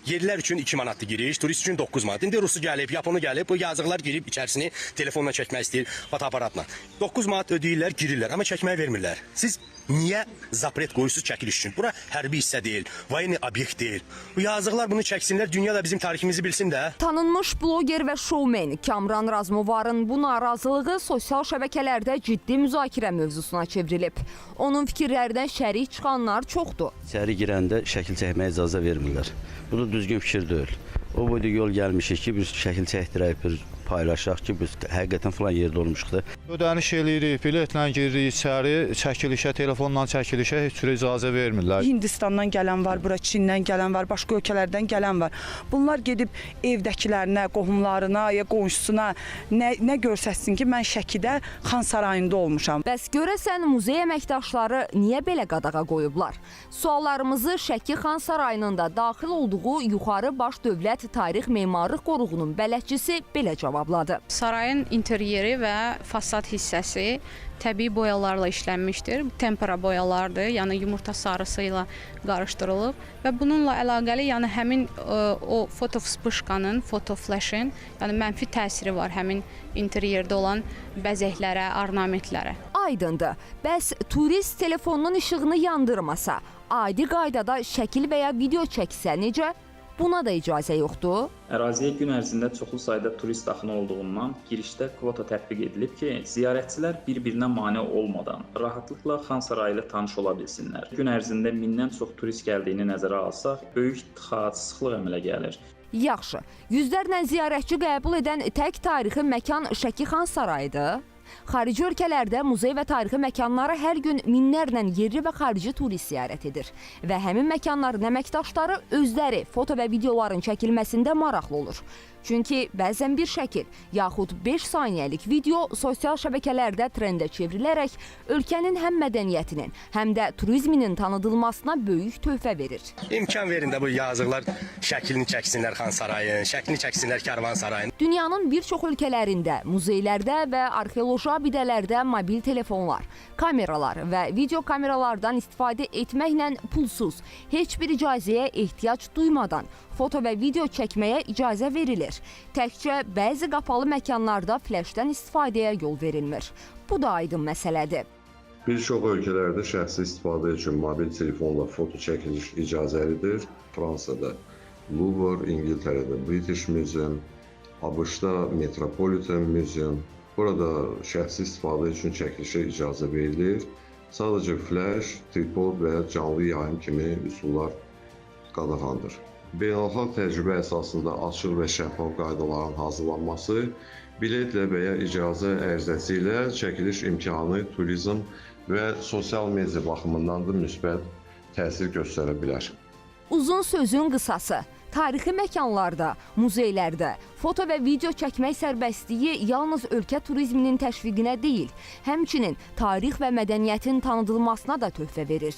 Yerlər üçün 2 manatlı giriş, turist üçün 9 manat. İndi Rusu gəlib, Yaponu gəlib, bu yazıqlar girib içərisini telefonla çəkmək istəyir, fotoaparatla. 9 manat ödəyirlər, girirlər, amma çəkməyi vermirlər. Siz niyə zapret qoyursunuz çəkiliş üçün? Bura hərbi hissə deyil, vayni obyekt deyil. Bu yazıqlar bunu çəksinlər, dünya da bizim tariximizi bilsin də. Tanınmış bloger və şoumen Kamran Razmovarın bu narazılığı sosial şəbəkələrdə ciddi müzakirə mövzusuna çevrilib. Onun fikirlərindən şərik çıxanlar çoxdur. İçəri girəndə şəkil çəkməyə icazə vermirlər. Bu da düzgün fikir deyil. O boyda yol gəlmişik ki, biz şəkil çəkdirək, bir paylaşaq ki, biz həqiqətən falan yerdə olmuşuq da. Ödəniş eləyirik, biletlə giririk içəri, çəkilişə, telefonla çəkilişə heç cür icazə vermirlər. Hindistandan gələn var, bura Çindən gələn var, başqa ölkələrdən gələn var. Bunlar gedib evdəkilərinə, qohumlarına, ya qonşusuna nə görsətsin ki, mən Şəkidə Xan Sarayında olmuşam. Bəs görəsən muzey əməkdaşları niyə belə qadağa qoyublar? Suallarımızı Şəki Xan Sarayının da daxil olduğu Yuxarı Baş Dövlət Tarix Memarlıq Qoruğunun bələdçisi belə cavabladı. Sarayın interyeri və fasad hissəsi təbii boyalarla işlənmişdir. Tempera boyalardır, yəni yumurta sarısı ilə qarışdırılıb və bununla əlaqəli, yəni həmin o foto vspışkanın, foto flashin, yəni mənfi təsiri var həmin interyerdə olan bəzəklərə, ornamentlərə. Aydındır. Bəs turist telefonunun işığını yandırmasa, adi qaydada şəkil və ya video çəksə necə? Buna da icazə yoxdur. Əraziyə gün ərzində çoxlu sayda turist axını olduğundan girişdə kvota tətbiq edilib ki, ziyarətçilər bir-birinə mane olmadan rahatlıqla Xan Sarayı ilə tanış ola bilsinlər. Gün ərzində mindən çox turist gəldiyini nəzərə alsaq, böyük tıxac, sıxlıq əmələ gəlir. Yaxşı, yüzlərlə ziyarətçi qəbul edən tək tarixi məkan Şəki Xan Sarayıdır. Xarici ölkələrdə muzey və tarixi məkanlara hər gün minlərlə yerli və xarici turist ziyarət edir. Və həmin məkanların əməkdaşları özləri foto və videoların çəkilməsində maraqlı olur. Çünki bəzən bir şəkil, yaxud 5 saniyəlik video sosial şəbəkələrdə trendə çevrilərək ölkənin həm mədəniyyətinin, həm də turizminin tanıdılmasına böyük töhfə verir. İmkan verin də bu yazıqlar şəklini çəksinlər Xan Sarayın, şəklini çəksinlər Karvan Sarayın. Dünyanın bir çox ölkələrində, muzeylərdə və arxeoloji abidələrdə mobil telefonlar, kameralar və video kameralardan istifadə etməklə pulsuz, heç bir icazəyə ehtiyac duymadan foto və video çəkməyə icazə verilir. Təkcə bəzi qapalı məkanlarda fləşdən istifadəyə yol verilmir. Bu da aydın məsələdir. Bir çox ölkələrdə şəxsi istifadə üçün mobil telefonla foto çəkiliş icazəlidir. Fransada Louvre, İngiltərədə British Museum, ABŞ-da Metropolitan Museum. Burada şəxsi istifadə üçün çəkilişə icazə verilir. Sadəcə flash, tripod və ya canlı yayım kimi üsullar qadağandır. Beynəlxalq təcrübə əsasında açıq və şəffaf qaydaların hazırlanması, biletlə və ya icazə ərizəsi ilə çəkiliş imkanı turizm və sosial media baxımından da müsbət təsir göstərə bilər. Uzun sözün qısası. Tarixi məkanlarda, muzeylərdə foto və video çəkmək sərbəstliyi yalnız ölkə turizminin təşviqinə deyil, həmçinin tarix və mədəniyyətin tanıdılmasına da töhfə verir.